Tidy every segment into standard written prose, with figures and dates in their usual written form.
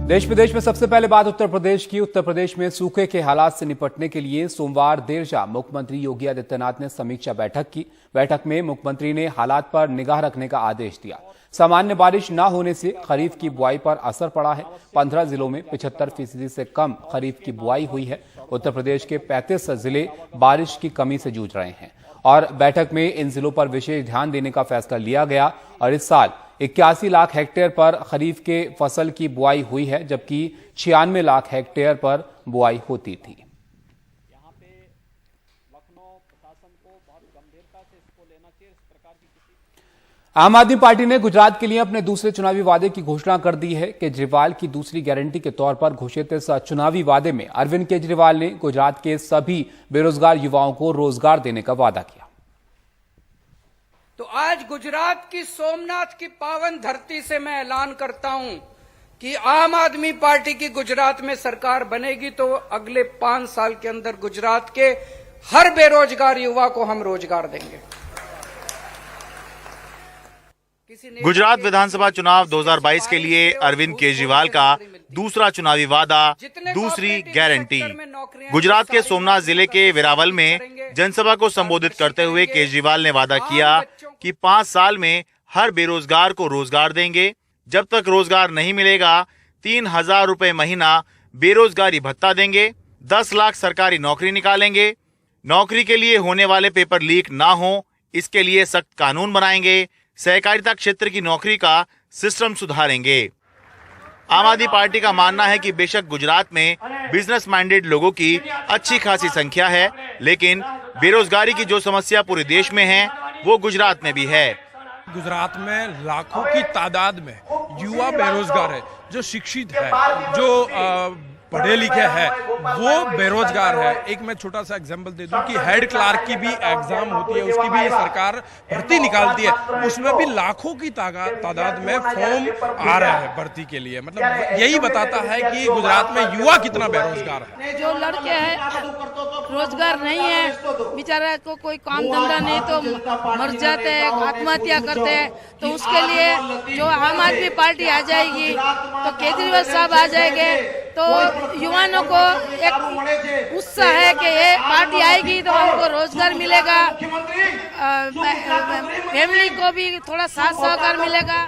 देश विदेश में सबसे पहले बात उत्तर प्रदेश की। उत्तर प्रदेश में सूखे के हालात से निपटने के लिए सोमवार देर शाम मुख्यमंत्री योगी आदित्यनाथ ने समीक्षा बैठक की। बैठक में मुख्यमंत्री ने हालात पर निगाह रखने का आदेश दिया। सामान्य बारिश न होने से खरीफ की बुआई पर असर पड़ा है। 15 जिलों में 75% से कम खरीफ की बुआई हुई है। उत्तर प्रदेश के 35 जिले बारिश की कमी से जूझ रहे हैं और बैठक में इन जिलों पर विशेष ध्यान देने का फैसला लिया गया। और इस साल 81 लाख हेक्टेयर पर खरीफ के फसल की बुआई हुई है, जबकि 96 लाख हेक्टेयर पर बुआई होती थी। यहाँ पे लखनऊ प्रशासन को बहुत गंभीरता से इसको लेना चाहिए। इस प्रकार की आम आदमी पार्टी ने गुजरात के लिए अपने दूसरे चुनावी वादे की घोषणा कर दी है। केजरीवाल की दूसरी गारंटी के तौर पर घोषित इस चुनावी वादे में अरविंद केजरीवाल ने गुजरात के सभी बेरोजगार युवाओं को रोजगार देने का वादा किया। तो आज गुजरात की सोमनाथ की पावन धरती से मैं ऐलान करता हूं कि आम आदमी पार्टी की गुजरात में सरकार बनेगी तो अगले 5 साल के अंदर गुजरात के हर बेरोजगार युवा को हम रोजगार देंगे। गुजरात विधानसभा चुनाव 2022 के लिए अरविंद केजरीवाल का दूसरा चुनावी वादा, दूसरी गारंटी। गुजरात के सोमनाथ जिले के वेरावल में जनसभा को संबोधित करते हुए केजरीवाल ने वादा किया कि 5 साल में हर बेरोजगार को रोजगार देंगे। जब तक रोजगार नहीं मिलेगा 3000 रुपए महीना बेरोजगारी भत्ता देंगे। 10 लाख सरकारी नौकरी निकालेंगे। नौकरी के लिए होने वाले पेपर लीक ना हो, इसके लिए सख्त कानून बनाएंगे। सहकारिता क्षेत्र की नौकरी का सिस्टम सुधारेंगे। आम आदमी पार्टी का मानना है कि बेशक गुजरात में बिजनेस माइंडेड लोगों की अच्छी खासी संख्या है, लेकिन बेरोजगारी की जो समस्या पूरे देश में है वो गुजरात में भी है। गुजरात में लाखों की तादाद में युवा बेरोजगार है, जो शिक्षित है, जो पढ़े लिखे हैं, वो बेरोजगार है। एक मैं छोटा सा एग्जांपल दे दूं कि हेड क्लार्क की भी एग्जाम होती है, उसकी भी सरकार भर्ती निकालती है, उसमें भी लाखों की तादाद में फॉर्म आ रहा है भर्ती के लिए। मतलब यही बताता है कि गुजरात में युवा कितना बेरोजगार है। जो लड़के हैं रोजगार नहीं है, बेचारा को कोई काम धंधा नहीं तो मर जाते हैं, आत्महत्या करते हैं। तो उसके लिए जो आम आदमी पार्टी आ जाएगी, तो केजरीवाल साहब आ जाएंगे, तो युवाओं को एक उत्साह है कि ये पार्टी आएगी तो हमको रोजगार मिलेगा, फैमिली को भी थोड़ा साथ सहकार मिलेगा।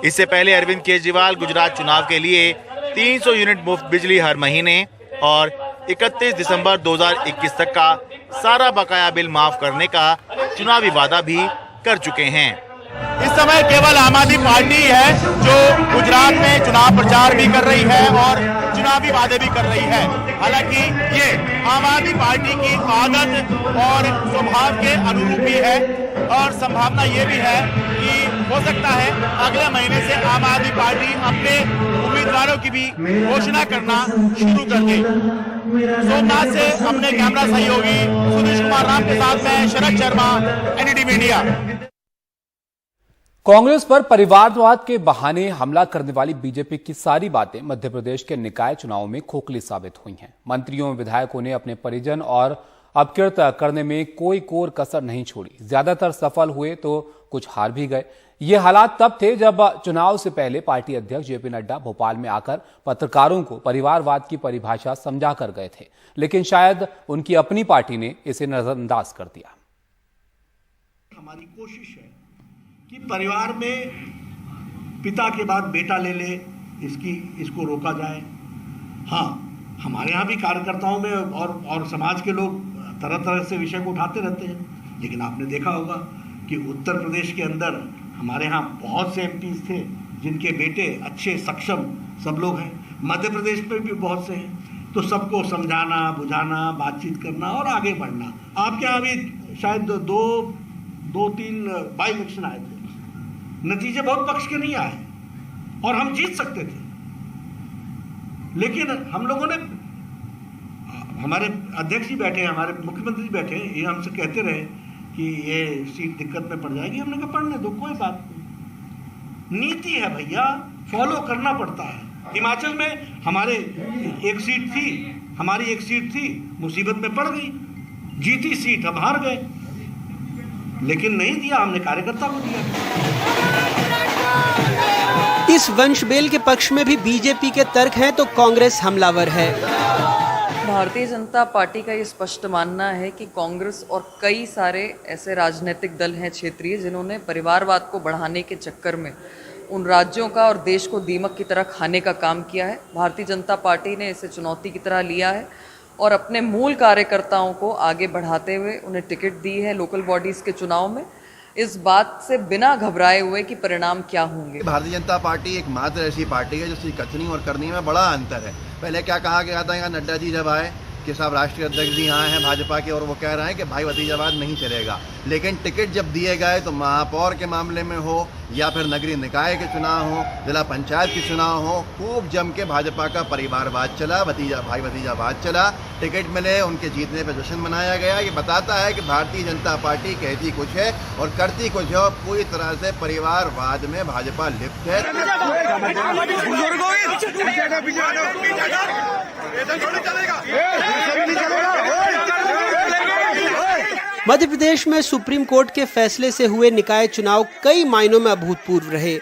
इससे पहले अरविंद केजरीवाल गुजरात चुनाव के लिए 300 यूनिट मुफ्त बिजली हर महीने और 31 दिसंबर 2021 तक का सारा बकाया बिल माफ करने का चुनावी वादा भी कर चुके हैं। इस समय केवल आम आदमी पार्टी है जो गुजरात में चुनाव प्रचार भी कर रही है और चुनावी वादे भी कर रही है। हालांकि ये आम आदमी पार्टी की आदत और स्वभाव के अनुरूप भी है और संभावना ये भी है कि हो सकता है अगले महीने से आम आदमी पार्टी अपने उम्मीदवारों की भी घोषणा करना शुरू कर दे। सोमनाथ से अपने कैमरा सहयोगी सुनीश कुमार राम के साथ मैं शरद शर्मा, एनडीटी मीडिया। कांग्रेस पर परिवारवाद के बहाने हमला करने वाली बीजेपी की सारी बातें मध्य प्रदेश के निकाय चुनावों में खोखली साबित हुई हैं। मंत्रियों और विधायकों ने अपने परिजन और अपकृत करने में कोई कोर कसर नहीं छोड़ी। ज्यादातर सफल हुए तो कुछ हार भी गए। ये हालात तब थे जब चुनाव से पहले पार्टी अध्यक्ष जेपी नड्डा भोपाल में आकर पत्रकारों को परिवारवाद की परिभाषा समझा कर गए थे, लेकिन शायद उनकी अपनी पार्टी ने इसे नजरअंदाज कर दिया। हमारी कोशिश है कि परिवार में पिता के बाद बेटा ले ले, इसको रोका जाए। हाँ, हमारे यहाँ भी कार्यकर्ताओं में और समाज के लोग तरह तरह से विषय को उठाते रहते हैं, लेकिन आपने देखा होगा कि उत्तर प्रदेश के अंदर हमारे यहाँ बहुत से एमपीज थे जिनके बेटे अच्छे सक्षम सब लोग हैं। मध्य प्रदेश में भी बहुत से हैं। तो सबको समझाना, बुझाना, बातचीत करना और आगे बढ़ना। आपके यहाँ भी शायद दो तीन बाई इलेक्शन आए थे, नतीजे बहुत पक्ष के नहीं आए और हम जीत सकते थे, लेकिन हम लोगों ने, हमारे अध्यक्ष जी बैठे हैं, हमारे मुख्यमंत्री बैठे हैं, ये हमसे कहते रहे कि ये सीट दिक्कत में पड़ जाएगी। हमने कहा पढ़ने दो, कोई बात नहीं, नीति है भैया, फॉलो करना पड़ता है। हिमाचल में हमारी एक सीट थी, मुसीबत में पड़ गई, जीती सीट, अब हार गए, लेकिन नहीं दिया हमने, कार्यकर्ता को दिया। इस वंश बेल के पक्ष में भी बीजेपी के तर्क हैं तो कांग्रेस हमलावर है। भारतीय जनता पार्टी का ये स्पष्ट मानना है कि कांग्रेस और कई सारे ऐसे राजनीतिक दल हैं क्षेत्रीय जिन्होंने परिवारवाद को बढ़ाने के चक्कर में उन राज्यों का और देश को दीमक की तरह खाने का काम किया है। भारतीय जनता पार्टी ने इसे चुनौती की तरह लिया है और अपने मूल कार्यकर्ताओं को आगे बढ़ाते हुए उन्हें टिकट दी है लोकल बॉडीज के चुनाव में, इस बात से बिना घबराए हुए कि परिणाम क्या होंगे। भारतीय जनता पार्टी एक मात्र ऐसी पार्टी है जिसकी कथनी और करनी में बड़ा अंतर है। पहले क्या कहा गया था, यहाँ नड्डा जी जब आए कि साहब राष्ट्रीय अध्यक्ष जी यहाँ हैं भाजपा के और वो कह रहे हैं कि भाई भतीजावाद नहीं चलेगा, लेकिन टिकट जब दिए गए तो महापौर के मामले में हो या फिर नगरीय निकाय के चुनाव हो, जिला पंचायत के चुनाव हो, खूब जम के भाजपा का परिवारवाद चला, भाई भतीजावाद चला। टिकट मिले, उनके जीतने पर जश्न मनाया गया। ये बताता है कि भारतीय जनता पार्टी कहती कुछ है और करती कुछ है और पूरी तरह से परिवारवाद में भाजपा लिप्त है। मध्य प्रदेश में सुप्रीम कोर्ट के फैसले से हुए निकाय चुनाव कई मायनों में अभूतपूर्व रहे।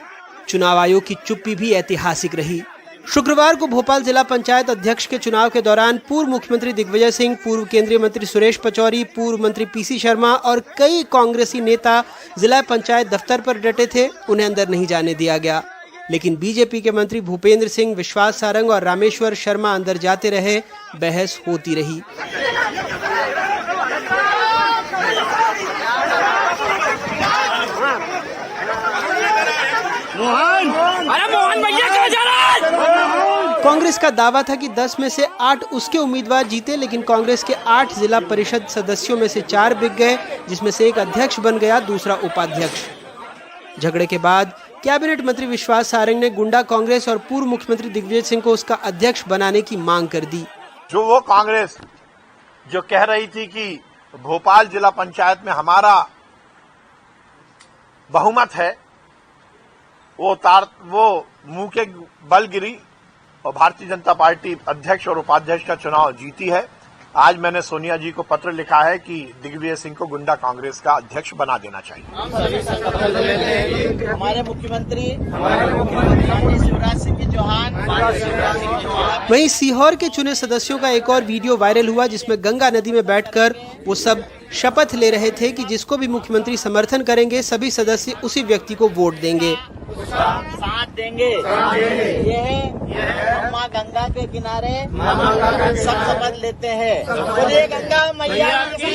चुनाव आयोग की चुप्पी भी ऐतिहासिक रही। शुक्रवार को भोपाल जिला पंचायत अध्यक्ष के चुनाव के दौरान पूर्व मुख्यमंत्री दिग्विजय सिंह, पूर्व केंद्रीय मंत्री सुरेश पचौरी, पूर्व मंत्री पीसी शर्मा और कई कांग्रेसी नेता जिला पंचायत दफ्तर पर डटे थे। उन्हें अंदर नहीं जाने दिया गया, लेकिन बीजेपी के मंत्री भूपेंद्र सिंह, विश्वास सारंग और रामेश्वर शर्मा अंदर जाते रहे। बहस होती रही। कांग्रेस का दावा था कि 10 में से 8 उसके उम्मीदवार जीते, लेकिन कांग्रेस के 8 जिला परिषद सदस्यों में से 4 बिक गए, जिसमें से एक अध्यक्ष बन गया, दूसरा उपाध्यक्ष। झगड़े के बाद कैबिनेट मंत्री विश्वास सारंग ने गुंडा कांग्रेस और पूर्व मुख्यमंत्री दिग्विजय सिंह को उसका अध्यक्ष बनाने की मांग कर दी। जो वो कांग्रेस जो कह रही थी कि भोपाल जिला पंचायत में हमारा बहुमत है, वो मुंह के बल गिरी और भारतीय जनता पार्टी अध्यक्ष और उपाध्यक्ष का चुनाव जीती है। आज मैंने सोनिया जी को पत्र लिखा है कि दिग्विजय सिंह को गुंडा कांग्रेस का अध्यक्ष बना देना चाहिए। हमारे मुख्यमंत्री शिवराज सिंह चौहान। वहीं सीहोर के चुने सदस्यों का एक और वीडियो वायरल हुआ, जिसमें गंगा नदी में बैठकर वो सब शपथ ले रहे थे कि जिसको भी मुख्यमंत्री समर्थन करेंगे सभी सदस्य उसी व्यक्ति को वोट देंगे। साथ देंगे। ये माँ गंगा के किनारे सब शपथ लेते हैं। बोलिए गंगा मैया की।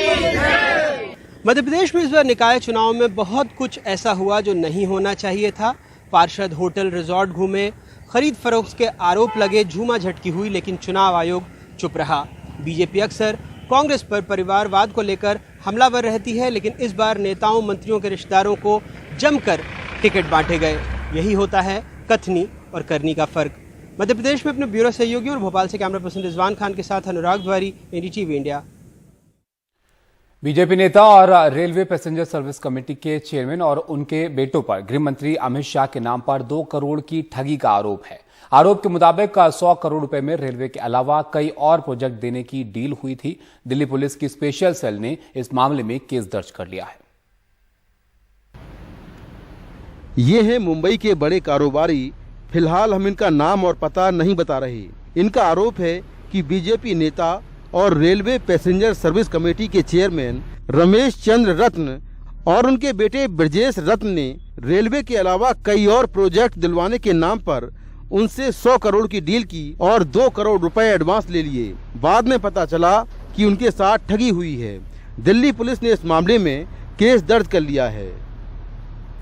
मध्य प्रदेश में इस बार निकाय चुनाव में बहुत कुछ ऐसा हुआ जो नहीं होना चाहिए था। पार्षद होटल रिजॉर्ट घूमे, खरीद फरोख्त के आरोप लगे, झूमा झटकी हुई, लेकिन चुनाव आयोग चुप रहा। बीजेपी अक्सर कांग्रेस पर परिवारवाद को लेकर हमलावर रहती है, लेकिन इस बार नेताओं मंत्रियों के रिश्तेदारों को जमकर टिकट बांटे गए। यही होता है कथनी और करनी का फर्क। मध्य प्रदेश में अपने ब्यूरो सहयोगियों और भोपाल से कैमरा पर्सन रिजवान खान के साथ अनुराग द्वारी, एनडीटीवी इंडिया। बीजेपी नेता और रेलवे पैसेंजर सर्विस कमेटी के चेयरमैन और उनके बेटों पर गृह मंत्री अमित शाह के नाम पर 2 करोड़ की ठगी का आरोप है। आरोप के मुताबिक 100 करोड़ रुपए में रेलवे के अलावा कई और प्रोजेक्ट देने की डील हुई थी। दिल्ली पुलिस की स्पेशल सेल ने इस मामले में केस दर्ज कर लिया है। ये हैं मुंबई के बड़े कारोबारी। फिलहाल हम इनका नाम और पता नहीं बता रहे। इनका आरोप है कि बीजेपी नेता और रेलवे पैसेंजर सर्विस कमेटी के चेयरमैन रमेश चंद्र रत्न और उनके बेटे ब्रजेश रत्न ने रेलवे के अलावा कई और प्रोजेक्ट दिलवाने के नाम पर उनसे 100 करोड़ की डील की और 2 करोड़ रुपए एडवांस ले लिए। बाद में पता चला कि उनके साथ ठगी हुई है। दिल्ली पुलिस ने इस मामले में केस दर्ज कर लिया है।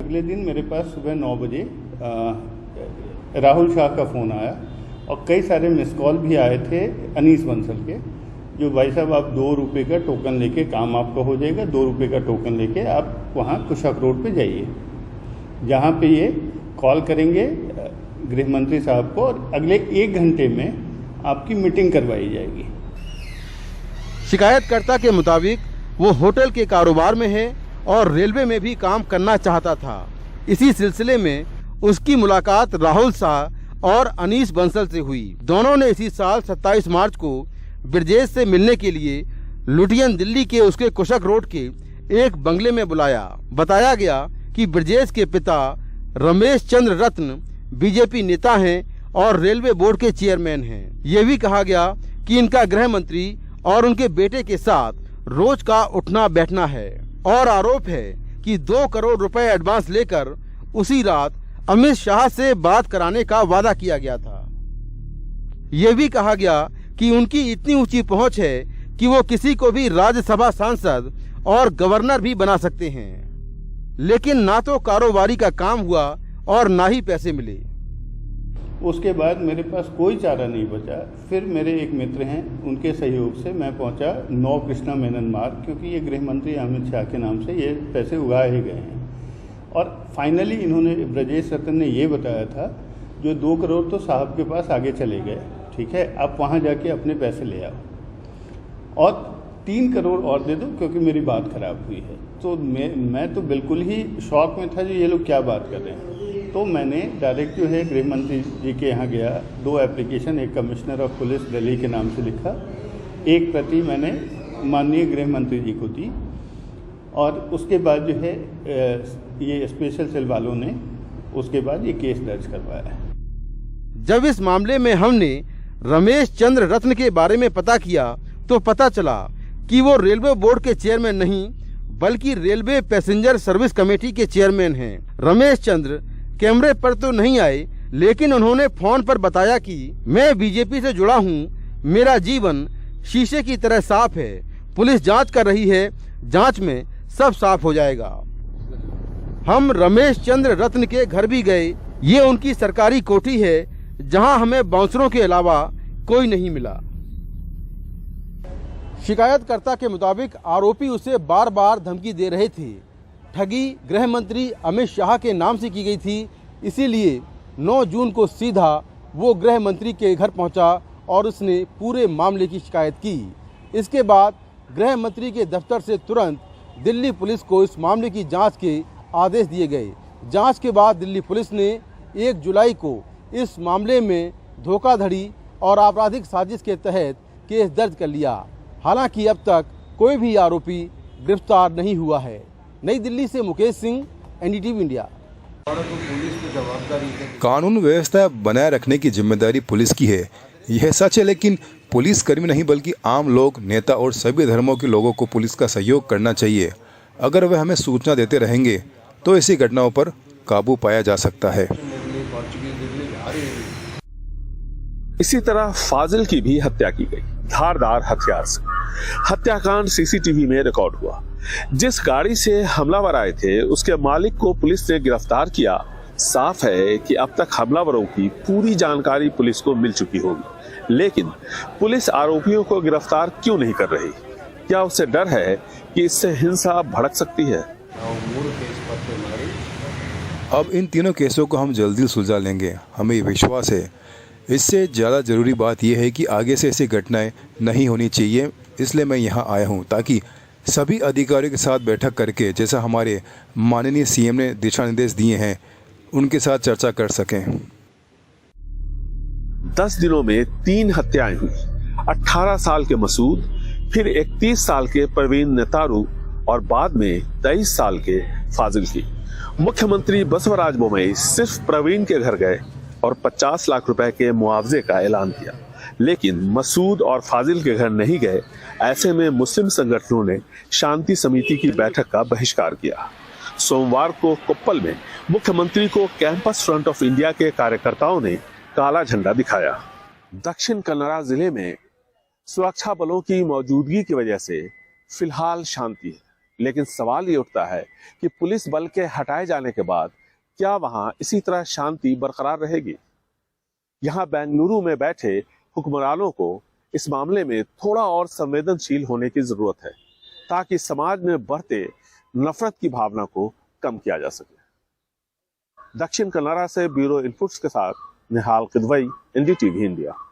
अगले दिन मेरे पास सुबह 9 बजे राहुल शाह का फ़ोन आया और कई सारे मिस कॉल भी आए थे अनीस बंसल के, जो भाई साहब आप 2 रुपये का टोकन लेके काम आपका हो जाएगा, 2 रुपये का टोकन लेके आप वहाँ कुशाक रोड पे जाइए, जहाँ पे ये कॉल करेंगे गृह मंत्री साहब को और अगले 1 घंटे में आपकी मीटिंग करवाई जाएगी। शिकायतकर्ता के मुताबिक वो होटल के कारोबार में है और रेलवे में भी काम करना चाहता था। इसी सिलसिले में उसकी मुलाकात राहुल शाह और अनीस बंसल से हुई। दोनों ने इसी साल 27 मार्च को ब्रजेश से मिलने के लिए लुटियन दिल्ली के उसके कुशक रोड के एक बंगले में बुलाया। बताया गया कि ब्रजेश के पिता रमेश चंद्र रत्न बीजेपी नेता हैं और रेलवे बोर्ड के चेयरमैन हैं। ये भी कहा गया कि इनका गृह मंत्री और उनके बेटे के साथ रोज का उठना बैठना है और आरोप है कि 2 करोड़ रुपए एडवांस लेकर उसी रात अमित शाह से बात कराने का वादा किया गया था। ये भी कहा गया कि उनकी इतनी ऊंची पहुंच है कि वो किसी को भी राज्यसभा सांसद और गवर्नर भी बना सकते हैं, लेकिन ना तो कारोबारी का काम हुआ और ना ही पैसे मिले। उसके बाद मेरे पास कोई चारा नहीं बचा। फिर मेरे एक मित्र हैं, उनके सहयोग से मैं पहुंचा 9 कृष्णा मेनन मार्ग, क्योंकि ये गृह मंत्री अमित शाह के नाम से ये पैसे उगाए ही गए हैं। और फाइनली इन्होंने, ब्रजेश रतन ने ये बताया था, जो 2 करोड़ तो साहब के पास आगे चले गए, ठीक है, आप वहाँ जाके अपने पैसे ले आओ और 3 करोड़ और दे दो क्योंकि मेरी बात खराब हुई है। तो मैं तो बिल्कुल ही शॉक में था, जो ये लोग क्या बात कर रहे हैं। तो मैंने डायरेक्ट जो है गृह मंत्री जी के यहाँ गया, 2 एप्लीकेशन, एक कमिश्नर ऑफ पुलिस दिल्ली के नाम से लिखा, एक प्रति मैंने माननीय गृह मंत्री जी को दी और उसके बाद जो है ये स्पेशल सेल वालों ने उसके बाद ये केस दर्ज करवाया है। जब इस मामले में हमने रमेश चंद्र रत्न के बारे में पता किया तो पता चला कि वो रेलवे बोर्ड के चेयरमैन नहीं बल्कि रेलवे पैसेंजर सर्विस कमेटी के चेयरमैन हैं। रमेश चंद्र कैमरे पर तो नहीं आए, लेकिन उन्होंने फोन पर बताया कि मैं बीजेपी से जुड़ा हूं, मेरा जीवन शीशे की तरह साफ है, पुलिस जांच कर रही है, जांच में सब साफ हो जाएगा। हम रमेश चंद्र रत्न के घर भी गए। ये उनकी सरकारी कोठी है जहां हमें बाउंसरों के अलावा कोई नहीं मिला। शिकायतकर्ता के मुताबिक आरोपी उसे बार बार धमकी दे रहे थे। ठगी गृह मंत्री अमित शाह के नाम से की गई थी, इसीलिए 9 जून को सीधा वो गृह मंत्री के घर पहुंचा और उसने पूरे मामले की शिकायत की। इसके बाद गृह मंत्री के दफ्तर से तुरंत दिल्ली पुलिस को इस मामले की जांच के आदेश दिए गए। जांच के बाद दिल्ली पुलिस ने 1 जुलाई को इस मामले में धोखाधड़ी और आपराधिक साजिश के तहत केस दर्ज कर लिया। हालांकि अब तक कोई भी आरोपी गिरफ्तार नहीं हुआ है। नई दिल्ली से मुकेश सिंह, एनडीटीवी इंडिया। कानून व्यवस्था बनाए रखने की जिम्मेदारी पुलिस की है, यह सच है, लेकिन पुलिस कर्मी नहीं बल्कि आम लोग, नेता और सभी धर्मों के लोगों को पुलिस का सहयोग करना चाहिए। अगर वे हमें सूचना देते रहेंगे तो ऐसी घटनाओं पर काबू पाया जा सकता है। इसी तरह फाजिल की भी हत्या की गई धारदार हथियार से। हत्याकांड सीसीटीवी में रिकॉर्ड हुआ। जिस गाड़ी से हमलावर आए थे उसके मालिक को पुलिस ने गिरफ्तार किया। साफ है कि अब तक हमलावरों की पूरी जानकारी पुलिस को मिल चुकी होगी, लेकिन पुलिस आरोपियों को गिरफ्तार क्यों नहीं कर रही? क्या उसे डर है कि इससे हिंसा भड़क सकती है? अब इन तीनों केसों को हम जल्दी सुलझा लेंगे, हमें विश्वास है। इससे ज़्यादा ज़रूरी बात यह है कि आगे से ऐसी घटनाएं नहीं होनी चाहिए, इसलिए मैं यहाँ आया हूँ ताकि सभी अधिकारियों के साथ बैठक करके, जैसा हमारे माननीय सीएम ने दिशा निर्देश दिए हैं, उनके साथ चर्चा कर सकें। 10 दिनों में 3 हत्याएं हुई। 18 साल के मसूद, फिर 31 साल के प्रवीण नेतारू और बाद में 23 साल के फाजिल की। मुख्यमंत्री बसवराज बोम्मई सिर्फ प्रवीण के घर गए और 50 लाख रुपए के मुआवजे का ऐलान किया, लेकिन मसूद और फाजिल के घर नहीं गए। ऐसे में मुस्लिम संगठनों ने शांति समिति की बैठक का बहिष्कार किया। सोमवार को कोप्पल में मुख्यमंत्री को कैंपस फ्रंट ऑफ इंडिया के कार्यकर्ताओं ने काला झंडा दिखाया। दक्षिण कन्नड़ा जिले में सुरक्षा बलों की मौजूदगी की वजह से फिलहाल शांति है, लेकिन सवाल ये उठता है कि पुलिस बल के हटाए जाने के बाद क्या वहां इसी तरह शांति बरकरार रहेगी? यहां बेंगलुरु में बैठे हुक्मरानों को इस मामले में थोड़ा और संवेदनशील होने की जरूरत है, ताकि समाज में बढ़ते नफरत की भावना को कम किया जा सके। दक्षिण कन्नड़ा से ब्यूरो इनपुट्स के साथ निहाल किदवई, एनडीटीवी इंडिया।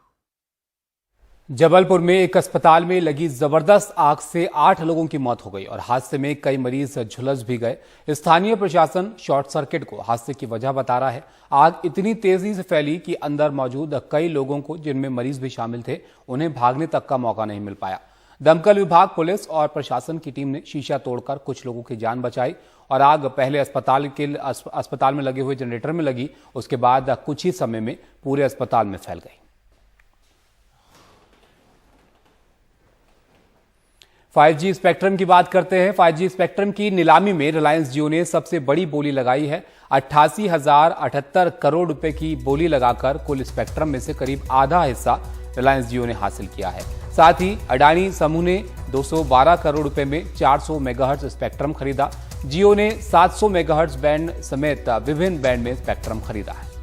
जबलपुर में एक अस्पताल में लगी जबरदस्त आग से 8 लोगों की मौत हो गई और हादसे में कई मरीज झुलस भी गए। स्थानीय प्रशासन शॉर्ट सर्किट को हादसे की वजह बता रहा है। आग इतनी तेजी से फैली कि अंदर मौजूद कई लोगों को, जिनमें मरीज भी शामिल थे, उन्हें भागने तक का मौका नहीं मिल पाया। दमकल विभाग, पुलिस और प्रशासन की टीम ने शीशा तोड़कर कुछ लोगों की जान बचाई और आग पहले अस्पताल में लगे हुए जनरेटर में लगी, उसके बाद कुछ ही समय में पूरे अस्पताल में फैल गई। 5G स्पेक्ट्रम की बात करते हैं। 5G स्पेक्ट्रम की नीलामी में रिलायंस जियो ने सबसे बड़ी बोली लगाई है। 88,078 करोड़ रुपए की बोली लगाकर कुल स्पेक्ट्रम में से करीब आधा हिस्सा रिलायंस जियो ने हासिल किया है। साथ ही अडानी समूह ने 212 करोड़ रुपए में 400 मेगाहर्ट्ज स्पेक्ट्रम खरीदा। जियो ने 700 मेगाहर्ट्ज बैंड समेत विभिन्न बैंड में स्पेक्ट्रम खरीदा है।